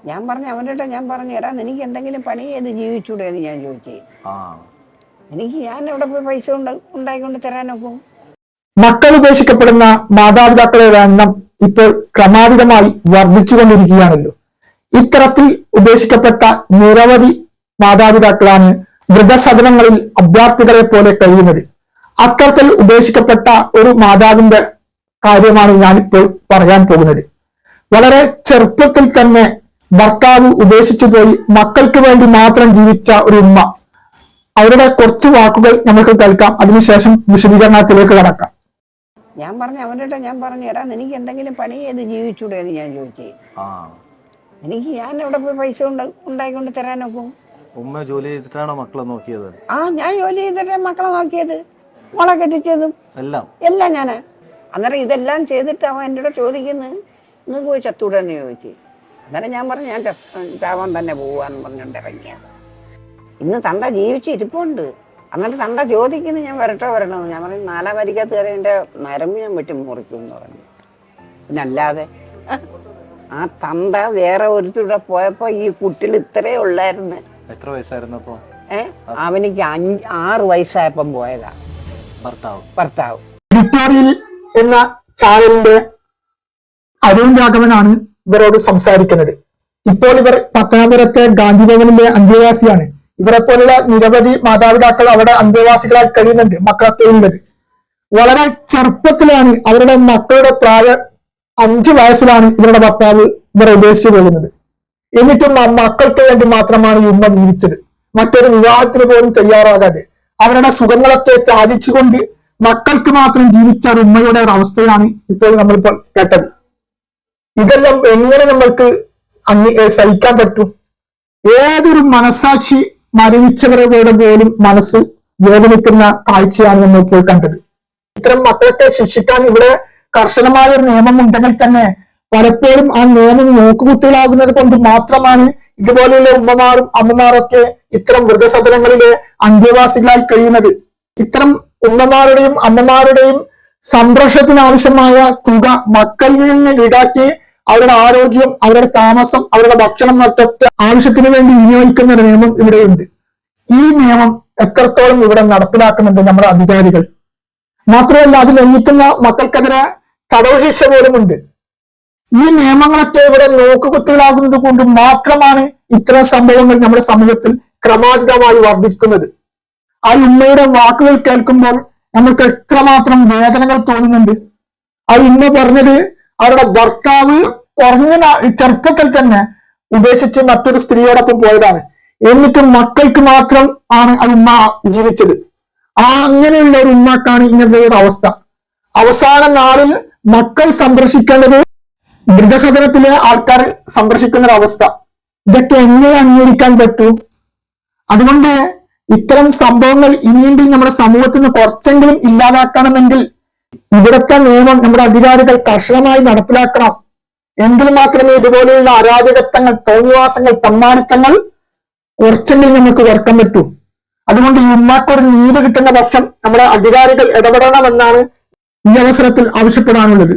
ഞാൻ പറഞ്ഞു അവൻ്റെ ഞാൻ പറഞ്ഞു എടാ നിനക്ക് എന്തെങ്കിലും പണി ചെയ്ത് ജീവിച്ചൂടെ എന്ന് ഞാൻ ചോദിച്ചേ. ഞാൻ എവിടെ പോയി പൈസ ഉണ്ടായിക്കൊണ്ട് തരാനൊക്കും. മക്കൾ ഉപേക്ഷിക്കപ്പെടുന്ന മാതാപിതാക്കളുടെ എണ്ണം ഇപ്പോൾ ക്രമാതീതമായി വർദ്ധിച്ചുകൊണ്ടിരിക്കുകയാണല്ലോ. ഇത്തരത്തിൽ ഉപേക്ഷിക്കപ്പെട്ട നിരവധി മാതാപിതാക്കളാണ് വൃദ്ധസദനങ്ങളിൽ അഭ്യർത്ഥികളെ പോലെ കഴിയുന്നത്. അത്തരത്തിൽ ഉപേക്ഷിക്കപ്പെട്ട ഒരു മാതാവിന്റെ കാര്യമാണ് ഞാനിപ്പോൾ പറയാൻ പോകുന്നത്. വളരെ ചെറുപ്പത്തിൽ തന്നെ ഭർത്താവ് ഉപേക്ഷിച്ചു പോയി മക്കൾക്ക് വേണ്ടി മാത്രം ജീവിച്ച ഒരു ഉമ്മ. അവരുടെ കുറച്ച് വാക്കുകൾ നമുക്ക് കേൾക്കാം, അതിനുശേഷം വിശദീകരണത്തിലേക്ക് കടക്കാം. ഞാൻ പറഞ്ഞു അവൻ്റെ ഞാൻ പറഞ്ഞു എടാ നിനക്ക് എന്തെങ്കിലും പണി ചെയ്ത് ജീവിച്ചൂടെ എന്ന് ഞാൻ ചോദിച്ചേ. ഞാൻ എവിടെ പോയി പൈസ ഉണ്ടായിക്കൊണ്ട് തരാനൊക്കും. ഉമ്മ ജോലി ചെയ്തിട്ടാണോ മക്കളെ നോക്കിയത്? ഞാൻ ജോലി ചെയ്തിട്ട് മക്കളെ നോക്കിയത്, മോളെ കെട്ടിച്ചതും എല്ലാം ഞാന്. അന്നേരം ഇതെല്ലാം ചെയ്തിട്ട് അവൻ എന്നോട് ചോദിക്കുന്നു നിങ്ങൾക്ക് പോയി ചത്തൂടെ എന്ന് ചോദിച്ചു. അന്നേരം ഞാൻ പറഞ്ഞു ഞാൻ ചാവാൻ തന്നെ പോവാന്ന് പറഞ്ഞുകൊണ്ട് ഇറങ്ങിയ. ഇന്ന് തന്ത ജീവിച്ചിരിപ്പുണ്ട്. എന്നിട്ട് തന്ത ചോദിക്കുന്നു ഞാൻ വരണമെന്ന്. ഞാൻ പറഞ്ഞു 4 വരിക്കകത്ത് കയറി എൻ്റെ നരമ്പ് ഞാൻ വെട്ടി മുറിക്കും എന്ന് പറഞ്ഞു. പിന്നെ അല്ലാതെ ആ തന്ത വേറെ ഒരുത്തൂടെ പോയപ്പോ ഈ കുട്ടിൽ ഇത്രേ ഉള്ളായിരുന്നു. എത്ര വയസ്സായിരുന്നപ്പോ? അവനിക്ക് 6 വയസ്സായപ്പം പോയതാ ഭർത്താവ്. എഡിറ്റോറിയൽ എന്ന ചാനലിന്റെ അരുൺ രാഘവനാണ് ഇവരോട് സംസാരിക്കുന്നത്. ഇപ്പോൾ ഇവർ പത്തനാപുരത്തെ ഗാന്ധിഭവനിലെ അന്തേവാസിയാണ്. ഇവരെ പോലുള്ള നിരവധി മാതാപിതാക്കൾ അവിടെ അന്തേവാസികളായി കഴിയുന്നുണ്ട്. മക്കളൊക്കെ ഉള്ളത് വളരെ ചെറുപ്പത്തിലാണ്. അവരുടെ മക്കളുടെ പ്രായം 5 വയസ്സിലാണ് ഇവരുടെ ഭർത്താവ് ഇവരെ ഉപേക്ഷിച്ചു പോകുന്നത്. എന്നിട്ടും മക്കൾക്ക് വേണ്ടി മാത്രമാണ് ഈ ഉമ്മ ജീവിച്ചത്. മറ്റൊരു വിവാഹത്തിന് പോലും തയ്യാറാകാതെ അവരുടെ സുഖങ്ങളൊക്കെ ത്യാജിച്ചുകൊണ്ട് മക്കൾക്ക് മാത്രം ജീവിച്ച ഒരു ഉമ്മയുടെ ഒരു അവസ്ഥയാണ് ഇപ്പോൾ നമ്മളിപ്പോൾ കേട്ടത്. ഇതെല്ലാം എങ്ങനെ നമ്മൾക്ക് സഹിക്കാൻ പറ്റും? ഏതൊരു മനസാക്ഷി മരവിച്ചവരുടെ പോലും മനസ്സ് വേദനിക്കുന്ന കാഴ്ചയാണ് നമ്മൾ ഇപ്പോൾ കണ്ടത്. ഇത്തരം മക്കളൊക്കെ ശിക്ഷിക്കാൻ ഇവിടെ കർശനമായ ഒരു നിയമം ഉണ്ടെങ്കിൽ തന്നെ പലപ്പോഴും ആ നിയമം നോക്കുകുത്തികളാകുന്നത് കൊണ്ട് മാത്രമാണ് ഇതുപോലെയുള്ള ഉമ്മമാരും അമ്മമാരൊക്കെ ഇത്തരം വൃദ്ധസദനങ്ങളിലെ അന്തേവാസികളായി കഴിയുന്നത്. ഇത്തരം ഉമ്മമാരുടെയും അമ്മമാരുടെയും സംരക്ഷണത്തിനാവശ്യമായ തുക മക്കളിൽ നിന്ന് ഈടാക്കി അവരുടെ ആരോഗ്യം, അവരുടെ താമസം, അവരുടെ ഭക്ഷണം മറ്റൊക്കെ ആവശ്യത്തിന് വേണ്ടി വിനിയോഗിക്കുന്ന ഒരു നിയമം ഇവിടെയുണ്ട്. ഈ നിയമം എത്രത്തോളം ഇവിടെ നടപ്പിലാക്കുന്നുണ്ട് നമ്മുടെ അധികാരികൾ? മാത്രമല്ല അത് ലംഘിക്കുന്ന മക്കൾക്കെതിരെ തടവ് ശിക്ഷ പോലുമുണ്ട്. ഈ നിയമങ്ങളൊക്കെ ഇവിടെ നോക്കുകുത്തുകളാകുന്നത് കൊണ്ട് മാത്രമാണ് ഇത്തരം സംഭവങ്ങൾ നമ്മുടെ സമൂഹത്തിൽ ക്രമാതീതമായി വർദ്ധിക്കുന്നത്. ആ ഉമ്മയുടെ വാക്കുകൾ കേൾക്കുമ്പോൾ നമുക്ക് എത്രമാത്രം വേദനകൾ തോന്നുന്നുണ്ട്. ആ ഉമ്മ പറഞ്ഞത് അവരുടെ ഭർത്താവ് കുറഞ്ഞ ചെറുപ്പത്തിൽ തന്നെ ഉപേക്ഷിച്ച് മറ്റൊരു സ്ത്രീയോടൊപ്പം പോയതാണ്. എന്നിട്ടും മക്കൾക്ക് മാത്രം ആണ് ആ ഉമ്മ ജീവിച്ചത്. അങ്ങനെയുള്ള ഒരു ഉമ്മക്കാണ് ഇങ്ങനത്തെ ഒരു അവസ്ഥ. അവസാന നാളിൽ മക്കൾ സന്ദർശിക്കേണ്ടത് വൃദ്ധസദനത്തിലെ ആൾക്കാർ സന്ദർശിക്കുന്ന ഒരു അവസ്ഥ. ഇതൊക്കെ എങ്ങനെ അംഗീകരിക്കാൻ പറ്റൂ? അതുകൊണ്ട് ഇത്തരം സംഭവങ്ങൾ ഇനിയെങ്കിലും നമ്മുടെ സമൂഹത്തിൽ നിന്ന് കുറച്ചെങ്കിലും ഇല്ലാതാക്കണമെങ്കിൽ ഇവിടുത്തെ നിയമം നമ്മുടെ അധികാരികൾ കർശനമായി നടപ്പിലാക്കണം. എങ്കിൽ മാത്രമേ ഇതുപോലെയുള്ള അരാജകത്വങ്ങൾ, തോന്നിവാസങ്ങൾ, തമ്മാടിത്തങ്ങൾ കുറച്ചെങ്കിലും നമുക്ക് കുറക്കാൻ പറ്റൂ. അതുകൊണ്ട് ഈ ഉമ്മാക്കൊരു നീതി കിട്ടുന്ന പക്ഷം നമ്മുടെ അധികാരികൾ ഇടപെടണമെന്നാണ് ഈ അവസരത്തിൽ ആവശ്യപ്പെടാനുള്ളത്.